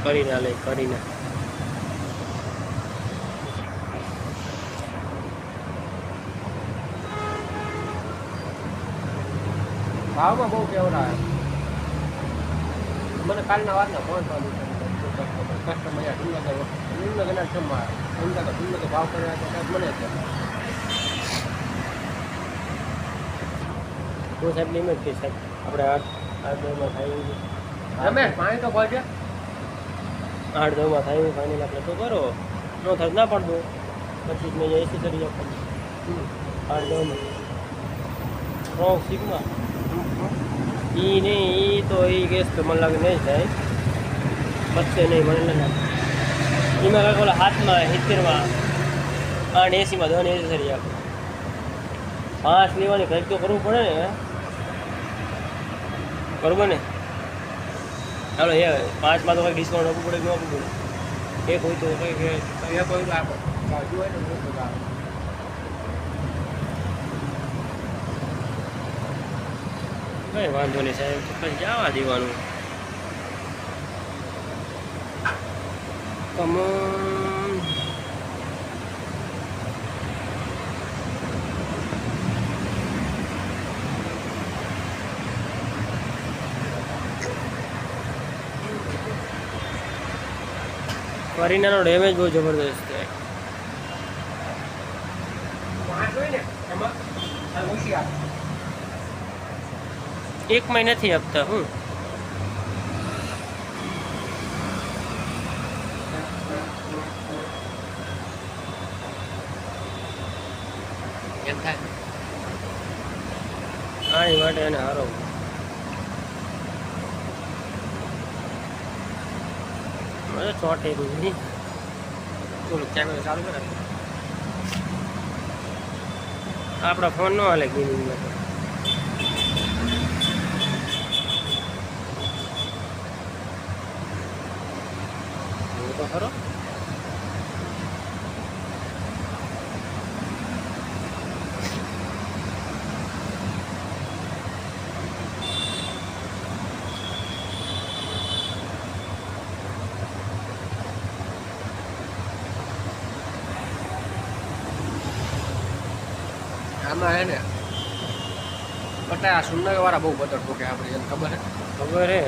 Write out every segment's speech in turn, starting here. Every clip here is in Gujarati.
કરીને લે કરીને ભાવમાં બહુ કેવડા મને કાલના વાતના ફોન ચાલુ કસ્ટમર હિંમતનગરના જમવા હિંમત ભાવ કર્યા તો કાંઈક મને છે તો સાહેબ લિમિટ કે સાહેબ આપણે 8-9 થાય રમેશ પાણી તો ભરજે 8-9 થાય ફાઇનલ આપણે તો કરો નો થાય ના પડતો પછી મેં એસી કરી આપો 8-9 રોંગ સિગ્મા ઈ નહીં ઈ તો ઈ ગેસ તો મને લાગે નહીં થાય બચશે નહીં મને લાગે એમાં કાંઈક ઓલા હાથમાં 70માં 8-80માં 2 સરી આપો 5 લેવાની કંઈક તો કરવું પડે ને બરોબર ને ચાલો એ 5માં તો કંઈક ડિસ્કાઉન્ટ આપવું પડે કે ન આપવું પડે એક હોય તો કંઈક એક હોય તો આપો બાજુ હોય ને બહુ બધા કંઈ વાંધો નહીં સાહેબ પછી જવા દેવાનું કમોન કરીનાનો ડેમેજ બહુ જબરદસ્ત છે એક મહિના નથી આપતા હું એમ થાય આની માટે એને હારો મને ચોટે નહીં થોડુંક કેમેરો ચાલુ કરે આપણા ફોન નો હાલે ગેમિંગમાં તો ખરો આમાં હે ને પટા સુંદર બહુ બતર કે આપણે એને ખબર હે ખબર હે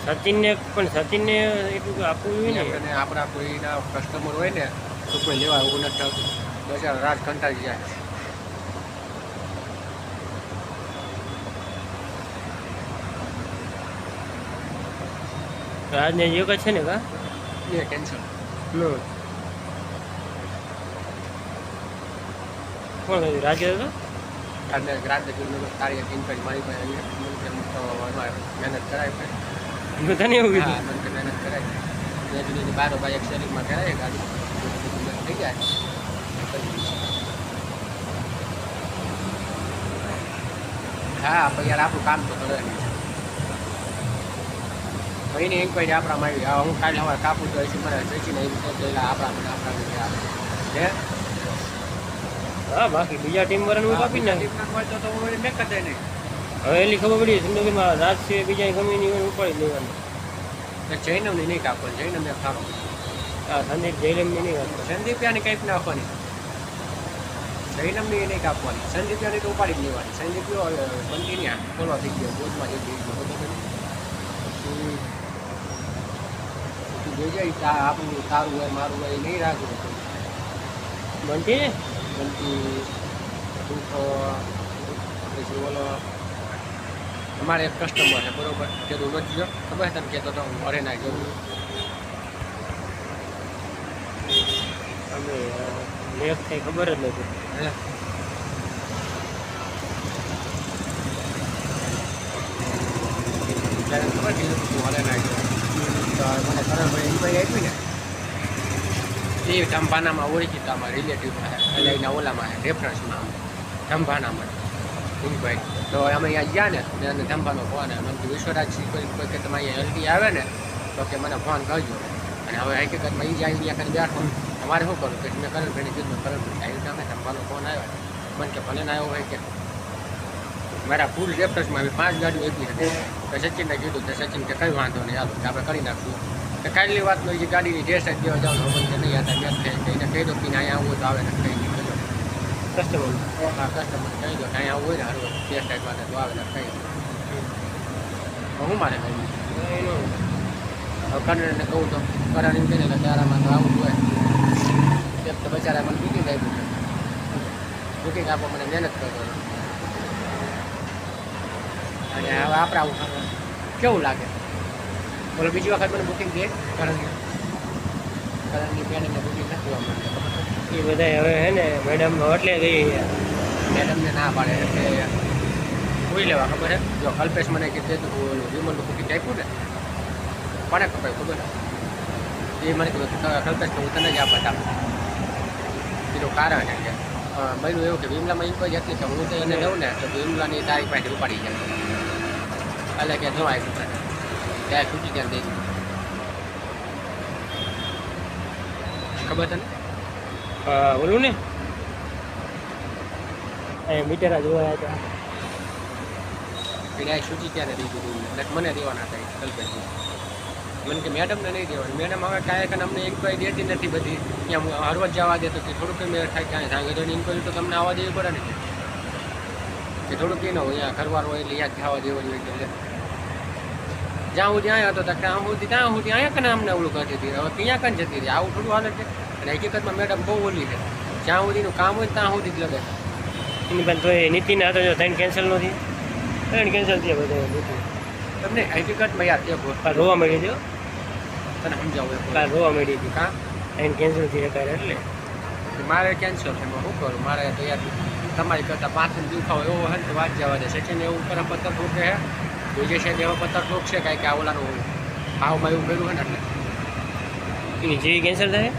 સચિનને પણ સચિનને એટલું આપવું જોઈએ ને આપણા કોઈના કસ્ટમર હોય ને તો કોઈ લેવા એવું નથી થતું બચારા રાત કંટાળી જાય રાજને એક જ છે ને કા એ કેન્સલ નો કોણ કહ્યું રાજે હતો અને રાત તારી ઇન્કવાયરી મારી પાસે મહેનત કરાય મેં તને એવું કીધું હા મને મહેનત કરાય મેં જુદી બારો બાય એક શરીરમાં કરાય ગાડી થઈ જાય હા પણ યાર આપણું કામ તો કરે એની ઇન્કવાયરી આપણામાં આવી હા હું કાલે હવે કાપું તો એસી મને જઈશી ને એ રીતે આપણા હે હા બાકી બીજા ટીમ વાળાનું કાપી નાખે તો મેં કદાય નહીં હવે એની ખબર પડી જિંદગીમાં રાત સિવાય બીજા ગમે નહીં ઉપાડી લેવાનું જૈનમની નહીં કાપવાની જૈનમ એક સારો હા સંદીપ જયલમની નહીં કાપવાની સંદીપિયાની કંઈક નાખવાની જૈનમની નહીં કાપવાની સંદીપિયાની તો ઉપાડી જ લેવાની સંદીપિયો કન્ટિન્યુ ખોલવા થઈ ગયો બોધમાં જે થઈ ગયો બધું જોઈ જાય આપણું તારું હોય મારું હોય નહીં રાખવું બનતી ને બનતી દુઃખ પછી બોલો અમારે એક કસ્ટમર છે બરોબર કીધું નથી જો ખબર તને કહેતો તો હું ઘરે ના જવું અમે લેખ થઈ ખબર જ નથી હે ત્યારે ખબર કીધું તું ઘરે ના જવું તો મને ખબર પડે ઇન્ક્વાયરી આપી ને એ ધંભાનામાં ઓળખી તો અમારા રિલેટિવમાં એટલે એના ઓલામાં રેફરન્સમાં ધંભાનામાં ઇન્ક્વાયરી તો અમે અહીંયા ગયા ને અને ધંભાનો ફોન આવે મને વિશ્વરાજસિંહ કોઈ કે તમે અહીંયા જલ્દી આવે ને તો કે મને ફોન કરજો અને હવે હકીકતમાં એ જાય ત્યાં કરી બેઠો અમારે શું કરું કે મેં કરણભાઈને કીધું કરણભાઈ આવી રીતે અમે ધંભાનો ફોન આવ્યો મને કે ભલે ના આવ્યો હોય કે મારા ફૂલ રેફરન્સમાં 5 ગાડીઓ આપી હતી તો સચિનને કીધું તો સચિન કે કંઈ વાંધો નહીં હાલો કે આપણે કરી નાખશું તો કાલની વાતનો જે ગાડીની ટેસ્ટ જ દેવા જવાનું મને કે નહીં હતા મેં એને કહી દો કે અહીંયા આવું તો આવે ને કંઈ નહીં કસ્ટમર હા કસ્ટમર કહી દો અહીંયા આવું હોય ને હારું ટેસ્ટ ટાઈપ માટે તો આવે ને કંઈ હું મારે કહ્યું એનું હવે કરણને કહું તો કરણ એમ કહીને તારામાં તો આવું હોય એક તો બચારા મને બુકિંગ આપ્યું છે બુકિંગ આપવા મને મહેનત કરતો અને હવે આપણે આવું કેવું લાગે બોલો બીજી વખત મને બુકિંગ દે કરણની બેનને બુકિંગ નથી આવવા એ બધા હવે હે ને મેડમ એટલે ગઈ મેડમને ના પાડે એટલે જોઈ લેવા ખબર છે જો કલ્પેશ મને કીધું હતું ઓલું વિમલનું બુકિંગ આપ્યું ને કોને ખબર ખબર એ મને કીધું કલ્પેશ હું તને જ આપત એનું કારણ છે કે બન્યું એવું કે વિમલામાં ઇન્કવાયરી હતી કે હું તો એને લઉં ને તો વિમલાની તારીખ પાસે ઉપાડી જાય એટલે કે જો આવ્યું તને ત્યાં છૂટી ત્યાં દઈ ખબર તને બોલું ને અહીંયા મીટર જોયા હતા એને છૂટી ક્યારે દઈ દીધું એટલે મને દેવાના હતા કલ્પેશને મને કે મેડમને નહીં દેવાની મેડમ હવે કાંઈ અમને ઇન્કવાયરી દેતી નથી બધી ત્યાં હરવત જવા દે તો કે થોડુંક મેળ થાય ક્યાંય સાંગજોની ઇન્કવાયરી તો તમને આવવા દેવી પડે ને કે થોડુંક ન હોય અહીંયા કરવાનું હોય એટલે અહીંયા જવા દેવું જોઈએ એટલે જ્યાં હું ત્યાં હતો ત્યાં સુધી અહીંયા કને અમને ઓલું કરતી હતી હવે ત્યાં કને જતી રહી આવું થોડું હાલે છે અને હકીકતમાં મેડમ બહુ ઓલી છે જ્યાં સુધીનું કામ હોય ત્યાં સુધી જ લગે એની પણ તો એ નીતિને હતો જો ત્રણ કેન્સલ નથી ત્રણ કેન્સલ થયા બધા નીતિ તમને હકીકતમાં યાદ છે કાલ રોવા મળી દો તને સમજાવું કાલ રોવા મળી હતી કાં ત્રણ કેન્સલ થઈ હતા એટલે મારે કેન્સલ છે એમાં શું કરું મારે તો યાર તમારી કરતાં 5 દિન દુખાવો એવો હોય ને તો વાત જવા દે સચિન એવું કરે પત્તર ઠોકે છે બીજે છે એવો પત્તર ઠોકશે કાંઈ કે આ ઓલાનું ભાવમાં એવું કર્યું હોય ને એટલે એની જેવી કેન્સલ થાય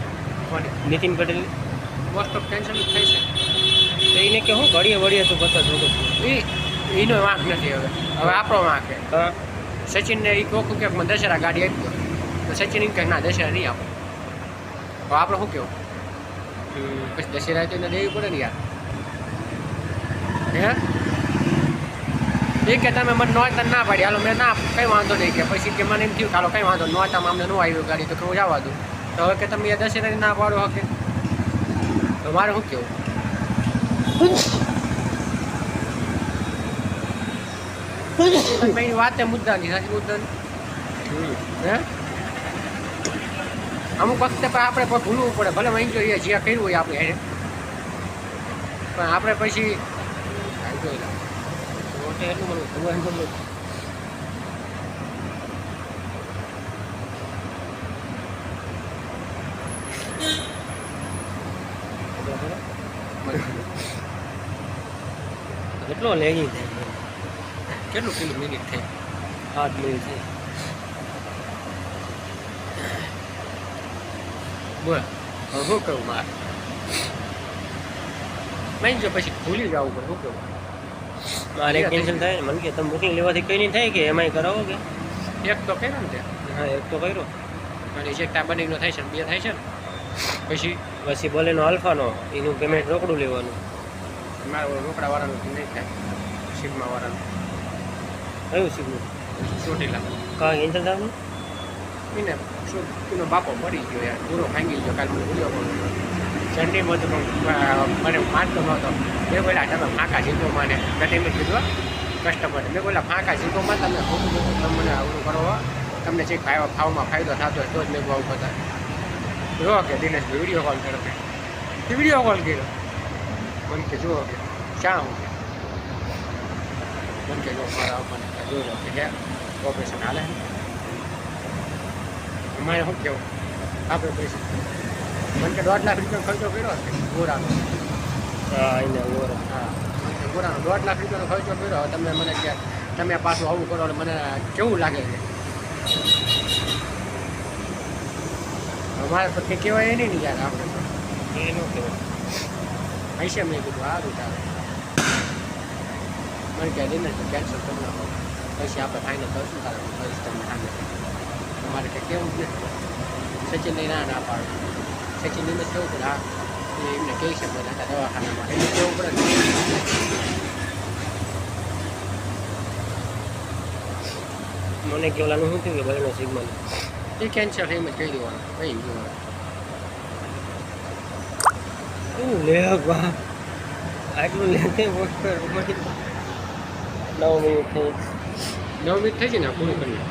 કોને Nitin Patel most of cancel જ થઈ છે તો એને કે હું ઘડીએ વળીએ તો પત્તા ઠોકો એનો વાંક નથી હવે આપણો વાંક છે હા સચિનને એ કોકું કે મને દશેરા ગાડી આપી દો તો સચિન એમ કહે ના દશેરા નહીં આપો તો આપણે શું કહેવું પછી દશેરા તો એને દેવી પડે ને યાર હે એ કે તમે મને નોતા ના પાડી હાલો મેં ના કંઈ વાંધો નહીં કે પછી કે મને એમ થયું કે હાલો કંઈ વાંધો નોતામાં અમને ન આવ્યું ગાડી તો હું જવા દઉં તો હવે કે તમે દશેરાની ના પાડો હકે તો મારે શું કહેવું એની વાત મુદ્દાની સાચી મુદ્દાની હે અમુક વખતે પણ આપણે પણ ભૂલવું પડે ભલે અહીં જોઈએ જ્યાં કર્યું હોય આપણે એને પણ આપણે પછી એટલું મને ખબર કેટલો લેગી થાય કેટલું કિલો મિનિટ થઈ 8 મિનિટ થઈ બોલ હવે શું કહું મારે નહીં જો પછી ભૂલી જવું પડે શું કહું મારે કેન્સલ થાય મને કે તમે બુકિંગ લેવાથી કંઈ નહીં થાય કે એમાંય કરાવો કે એક તો કર્યો ને તે હા એક તો કર્યો અને જે ટાબરનો થાય છે ને 2 થાય છે ને પછી બોલેનો આલ્ફાનો એનું પેમેન્ટ રોકડું લેવાનું મારે રોકડાવાળાનું નહીં થાય સિગ્માવાળાનું કયું સીધું ચોટીલા કાં કેન્સલ થવાનું એને શું એનો બાપો મરી ગયો યાર પૂરો ભાંગી ગયો કાલ મને ભૂલ્યો પણ ચંડીમાં તો મને માનતો નહોતો મેં બોલા તમે ફાંકા જીતો મને મેં કીધું કસ્ટમરને મેં બોલા ફાંકા જીતોમાં તમે તમને આવું કરો તમને જે ભાવમાં ફાયદો થતો હોય તો જ મેં ભાવ કરતા જો કે દિનેશ વિડીયો કોલ કર્યો વિડીયો કોલ કર્યો મને કે જુઓ કે શા હું મને કે જો મારા મને જોઈ લો કે ઓપરેશન હાલે અમારે શું કેવું આપણે પૈસા મને કે 1.5 લાખ રૂપિયાનો ખર્ચો કર્યો હશે ગોરાનો હા એને ઓરા હા ગોરાનો 1.5 લાખ રૂપિયાનો ખર્ચો કર્યો તમે મને કે તમે પાછું આવું કરો એટલે મને કેવું લાગે છે અમારે પછી કહેવાય નહીં ને યાર આપણે તો એ ન કહેવાય હશે મેં કીધું સારું ચાલે મને કહે દઈને કેન્સલ કરી નાખો પછી આપણે ફાઇનલ કરશું તારે પછી તમને સામે તમારે કંઈ કેવું જ નથી સચિન નહીં ના પાડો સચિન એમ જ કેવું પડે હા એમને કહી શકે દવાખાનામાં એમને કેવું પડે મને કે ઓલાનું શું થયું કે બલેનો સિગ્મલ એ કેન્સર એમ જ કહી દેવાનું કઈ ગયું શું લે બા આટલું લે કે વોટ પર 9 મિનિટ થઈ 9 મિનિટ થઈ ગઈ ને પૂરું કરી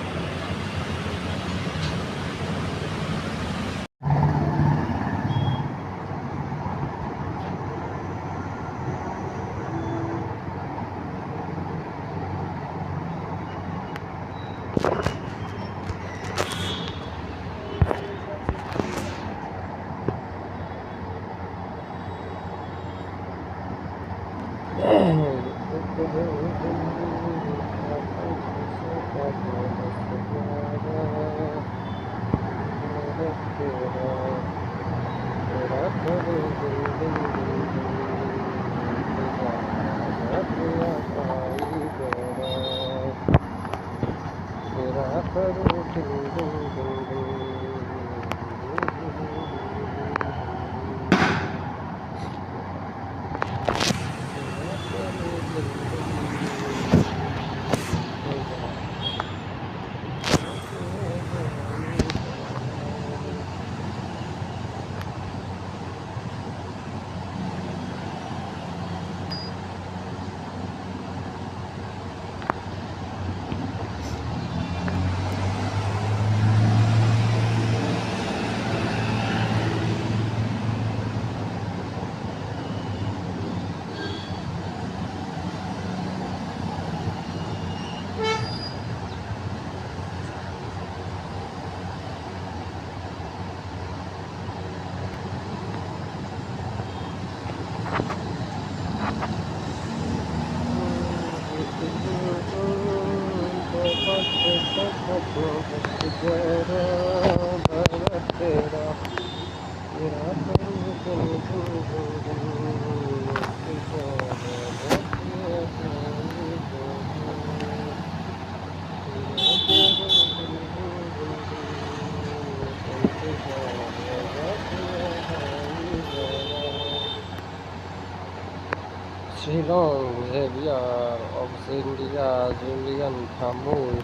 Ceylon, Xavier of India, Julian Thamul.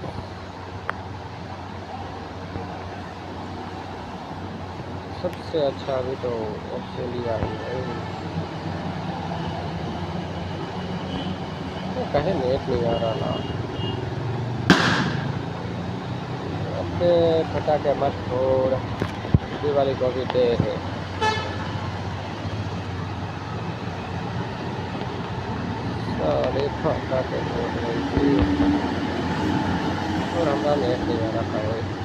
सबसे अच्छा अभी तो ऑस्ट्रेलिया ही है तो कहे नेट नहीं आ रहा ना अपने पटाखे मत छोड़ दिवाली को भी डे है सारे पटाखे छोड़ रही थी और हमारा नेट नहीं आ रहा है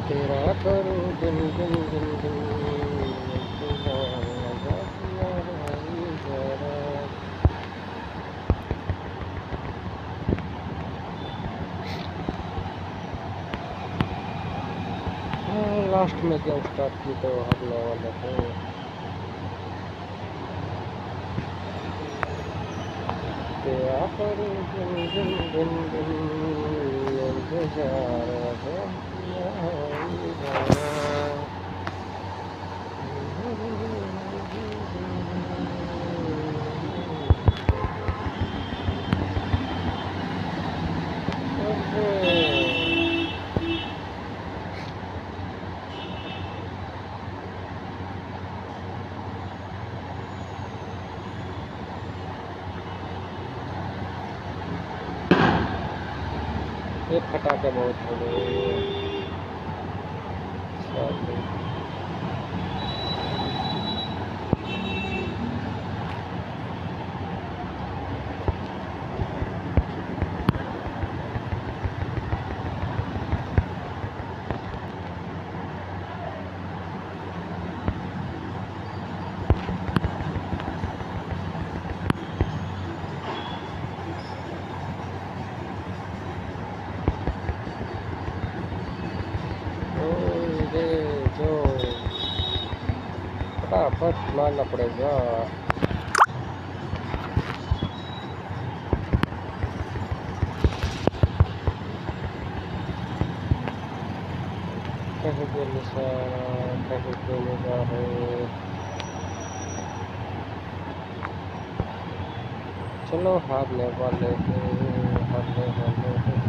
तेरा करूं दिन दिन दिन दिन लास्ट में क्या स्टार्ट की तो हमने वाले थे तेरा करूं दिन दिन दिन दिन इंतजार ये फटाके बहुत हो गए मारना पड़ेगा। कहीं पे निशान, कहीं पे निगाहें। चलो हारने वाले हैं, हारने वाले हैं।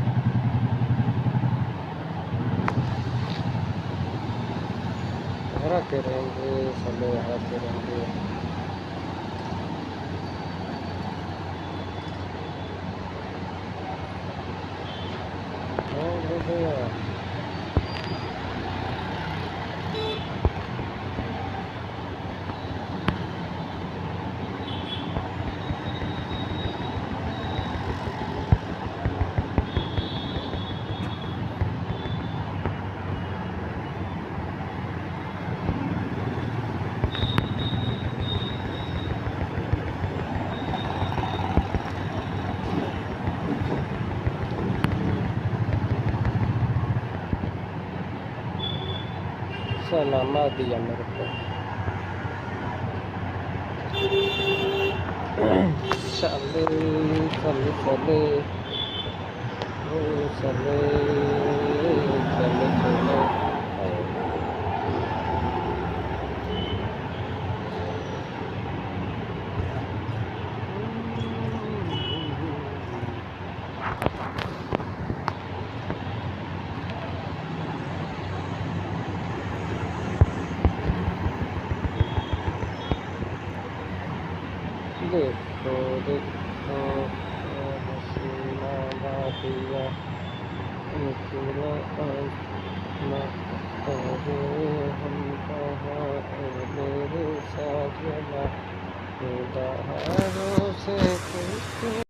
हराते रहेंगे, सब हराते रहेंगे। हो गया। सलामा दिया मेरे को। चले चले चले चले चले चले। देखो देखो हसीना वादिया, निकला हम कहाँ मेरे साजना, बहारों से